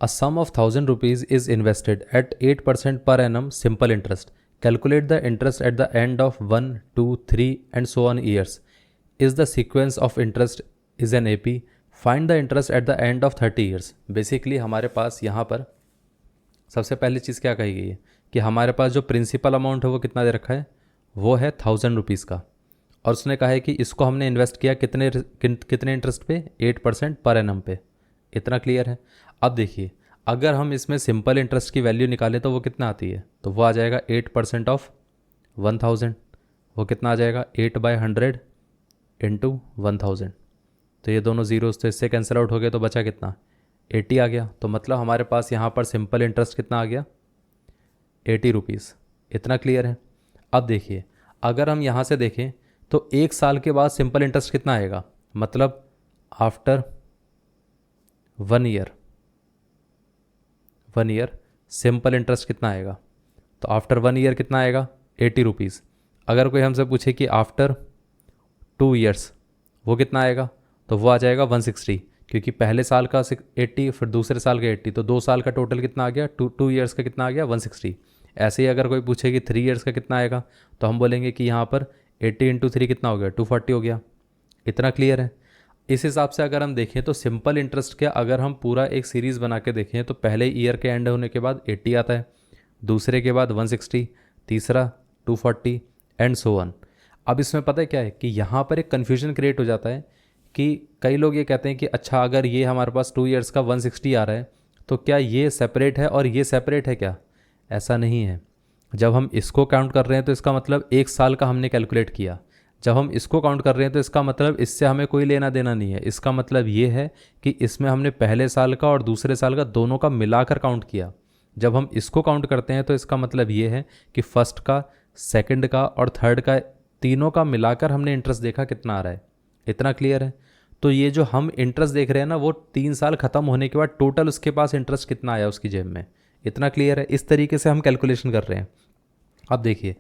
A sum of 1000 rupees is invested at 8% per annum simple interest. Calculate the interest at the end of 1, 2, 3 and so on years. Is the sequence of interest is an AP. Find the interest at the end of 30 years. Basically हमारे पास यहाँ पर सबसे पहली चीज़ क्या कही गई है कि हमारे पास जो प्रिंसिपल अमाउंट है वो कितना दे रखा है, वो है 1000 रुपीज़ का। और उसने कहा है कि इसको हमने इन्वेस्ट किया कितने इंटरेस्ट पे, 8% पर एनम पे। इतना क्लियर है। अब देखिए, अगर हम इसमें सिंपल इंटरेस्ट की वैल्यू निकालें तो वो कितना आती है, तो वो आ जाएगा 8% ऑफ 1000। वो कितना आ जाएगा, 8/100 इंटू 1000। तो ये दोनों ज़ीरोज़ तो इससे कैंसिल आउट हो गए, तो बचा कितना, 80 आ गया। तो मतलब हमारे पास यहाँ पर सिंपल इंटरेस्ट कितना आ गया, 80 रुपीज़। इतना क्लियर है। अब देखिए, अगर हम यहाँ से देखें तो 1 साल के बाद सिंपल इंटरेस्ट कितना आएगा, मतलब आफ्टर 1 ईयर सिंपल इंटरेस्ट कितना आएगा, तो आफ्टर 1 ईयर कितना आएगा, 80 रुपीज़। अगर कोई हमसे पूछे कि आफ्टर 2 ईयर्स वो कितना आएगा, तो वो आ जाएगा 160, क्योंकि पहले साल का 80 फिर दूसरे साल का 80, तो 2 साल का टोटल कितना आ गया, 2 ईयर्स का कितना आ गया, 160। ऐसे ही अगर कोई पूछे कि 3 ईयर्स का कितना आएगा, तो हम बोलेंगे कि यहाँ पर 80 इंटू 3 कितना हो गया, 240 हो गया। इतना क्लियर है। इस हिसाब से अगर हम देखें तो सिंपल इंटरेस्ट का अगर हम पूरा एक सीरीज़ बना के देखें तो पहले ईयर के एंड होने के बाद 80 आता है, दूसरे के बाद 160, तीसरा 240 एंड सो ऑन। अब इसमें पता है क्या है कि यहाँ पर एक कन्फ्यूजन क्रिएट हो जाता है कि कई लोग ये कहते हैं कि अच्छा, अगर ये हमारे पास 2 ईयर्स का 160 आ रहा है तो क्या ये सेपरेट है और ये सेपरेट है क्या? ऐसा नहीं है। जब हम इसको काउंट कर रहे हैं तो इसका मतलब 1 साल का हमने कैलकुलेट किया। जब हम इसको काउंट कर रहे हैं तो इसका मतलब इससे हमें कोई लेना देना नहीं है। इसका मतलब ये है कि इसमें हमने पहले साल का और दूसरे साल का दोनों का मिलाकर काउंट किया। जब हम इसको काउंट करते हैं तो इसका मतलब ये है कि फर्स्ट का, सेकंड का और थर्ड का, तीनों का मिलाकर हमने इंटरेस्ट देखा कितना आ रहा है। इतना क्लियर है। तो ये जो हम इंटरेस्ट देख रहे हैं ना, वो 3 साल ख़त्म होने के बाद टोटल उसके पास इंटरेस्ट कितना आया उसकी जेब में। इतना क्लियर है। इस तरीके से हम कैलकुलेशन कर रहे हैं। अब देखिए,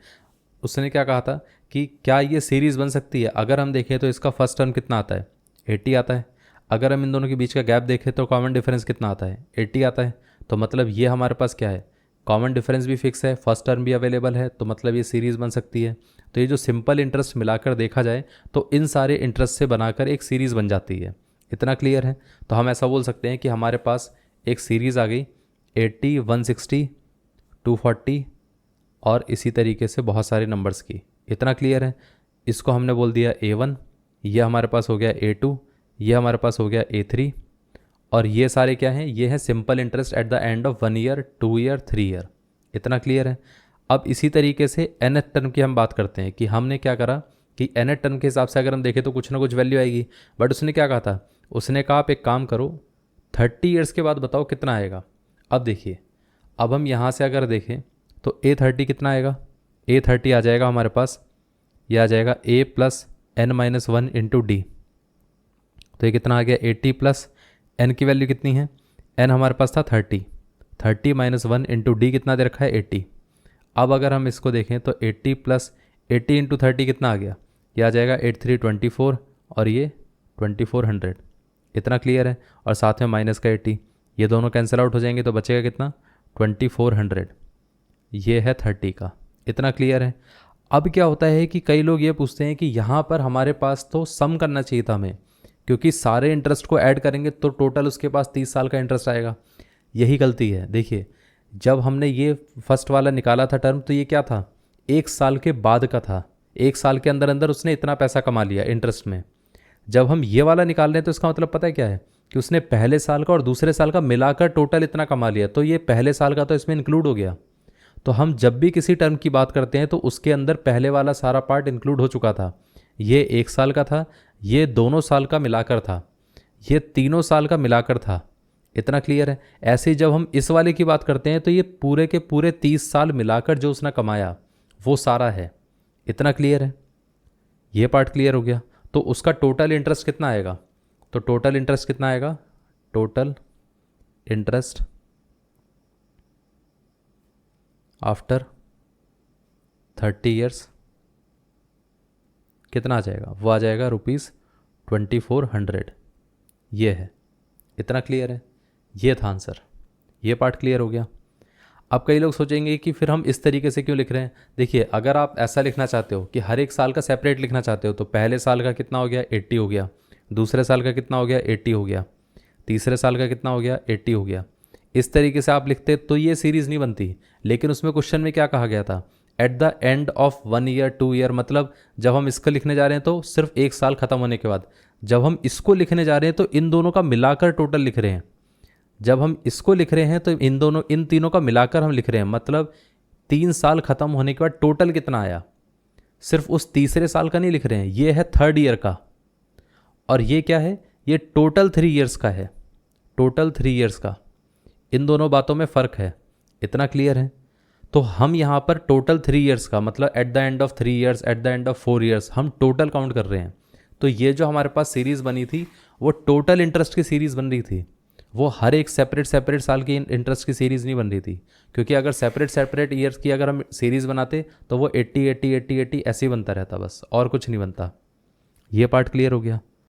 उसने क्या कहा था कि क्या ये सीरीज़ बन सकती है। अगर हम देखें तो इसका फर्स्ट टर्म कितना आता है, 80 आता है। अगर हम इन दोनों के बीच का गैप देखें तो कॉमन डिफरेंस कितना आता है, 80 आता है। तो मतलब ये हमारे पास क्या है, कॉमन डिफरेंस भी फिक्स है, फर्स्ट टर्म भी अवेलेबल है, तो मतलब ये सीरीज़ बन सकती है। तो ये जो सिंपल इंटरेस्ट मिलाकर देखा जाए तो इन सारे इंटरेस्ट से बनाकर एक सीरीज़ बन जाती है। इतना क्लियर है। तो हम ऐसा बोल सकते हैं कि हमारे पास एक सीरीज़ आ गई 80, 160, 240 और इसी तरीके से बहुत सारे नंबर्स की। इतना क्लियर है। इसको हमने बोल दिया A1, ये हमारे पास हो गया A2, ये हमारे पास हो गया A3 और ये सारे क्या हैं, ये हैं simple interest at the end of 1 year, 2 year, 3 year. इतना क्लियर है। अब इसी तरीके से nth टर्म की हम बात करते हैं कि हमने क्या करा कि nth टर्म के हिसाब से अगर हम देखें तो कुछ ना कुछ वैल्यू आएगी। बट उसने क्या कहा था, उसने कहा आप एक काम करो, 30 ईयर्स के बाद बताओ कितना आएगा। अब देखिए, अब हम यहाँ से अगर देखें तो A30 कितना आएगा, A30 आ जाएगा हमारे पास, यह आ जाएगा A plus n-1 into D. तो ये कितना आ गया, 80 प्लस n की वैल्यू कितनी है, n हमारे पास था 30 माइनस 1 इंटू डी कितना दे रखा है, 80। अब अगर हम इसको देखें तो 80 प्लस 80 इंटू 30 कितना आ गया, ये आ जाएगा 8324 और ये 2400। इतना क्लियर है। और साथ में माइनस का 80, ये दोनों कैंसिल आउट हो जाएंगे तो बचेगा कितना, 2400। ये है 30 का। इतना क्लियर है। अब क्या होता है कि कई लोग ये पूछते हैं कि यहाँ पर हमारे पास तो सम करना चाहिए था हमें, क्योंकि सारे इंटरेस्ट को ऐड करेंगे तो टोटल उसके पास 30 साल का इंटरेस्ट आएगा। यही गलती है। देखिए, जब हमने ये फर्स्ट वाला निकाला था टर्म, तो ये क्या था, 1 साल के बाद का था। 1 साल के अंदर अंदर उसने इतना पैसा कमा लिया इंटरेस्ट में। जब हम ये वाला निकाल रहे हैं तो इसका मतलब पता है क्या है कि उसने पहले साल का और दूसरे साल का मिलाकर टोटल इतना कमा लिया। तो ये पहले साल का तो इसमें इंक्लूड हो गया। तो हम जब भी किसी टर्म की बात करते हैं तो उसके अंदर पहले वाला सारा पार्ट इंक्लूड हो चुका था। ये 1 साल का था, ये दोनों साल का मिलाकर था, ये तीनों साल का मिलाकर था। इतना क्लियर है। ऐसे ही जब हम इस वाले की बात करते हैं तो ये पूरे के पूरे 30 साल मिलाकर जो उसने कमाया वो सारा है। इतना क्लियर है। ये पार्ट क्लियर हो गया। तो उसका टोटल इंटरेस्ट कितना आएगा, तो टोटल इंटरेस्ट कितना आएगा, टोटल इंटरेस्ट आफ्टर 30 ईयर्स कितना आ जाएगा, वो आ जाएगा ₹2400। ये है। इतना क्लियर है। ये था आंसर। ये पार्ट क्लियर हो गया। अब कई लोग सोचेंगे कि फिर हम इस तरीके से क्यों लिख रहे हैं। देखिए, अगर आप ऐसा लिखना चाहते हो कि हर एक साल का सेपरेट लिखना चाहते हो तो पहले साल का कितना हो गया 80 हो गया, दूसरे साल का कितना हो गया 80 हो गया, तीसरे साल का कितना हो गया 80 हो गया। इस तरीके से आप लिखते तो ये सीरीज़ नहीं बनती। लेकिन उसमें क्वेश्चन में क्या कहा गया था, at the end of 1 year 2 year, मतलब जब हम इसको लिखने जा रहे हैं तो सिर्फ एक साल खत्म होने के बाद, जब हम इसको लिखने जा रहे हैं तो इन दोनों का मिलाकर टोटल लिख रहे हैं। जब हम इसको लिख रहे हैं तो इन तीनों का मिलाकर हम लिख रहे हैं, मतलब 3 साल खत्म होने के बाद टोटल कितना आया, सिर्फ उस तीसरे साल का नहीं लिख रहे हैं। ये है 3rd ईयर का, और ये क्या है, ये टोटल 3 ईयर्स का है, टोटल 3 ईयर्स का। इन दोनों बातों में फ़र्क है, इतना क्लियर है। तो हम यहाँ पर टोटल 3 ईयर्स का मतलब at the end of 3 years, at the end of 4 years, हम टोटल काउंट कर रहे हैं। तो ये जो हमारे पास सीरीज़ बनी थी वो टोटल इंटरेस्ट की सीरीज़ बन रही थी, वो हर एक सेपरेट सेपरेट साल की इंटरेस्ट की सीरीज़ नहीं बन रही थी। क्योंकि अगर सेपरेट सेपरेट ईयर्स की अगर हम सीरीज़ बनाते तो वो 80 80 80 80 ऐसे ही बनता रहता, बस और कुछ नहीं बनता। ये पार्ट क्लियर हो गया।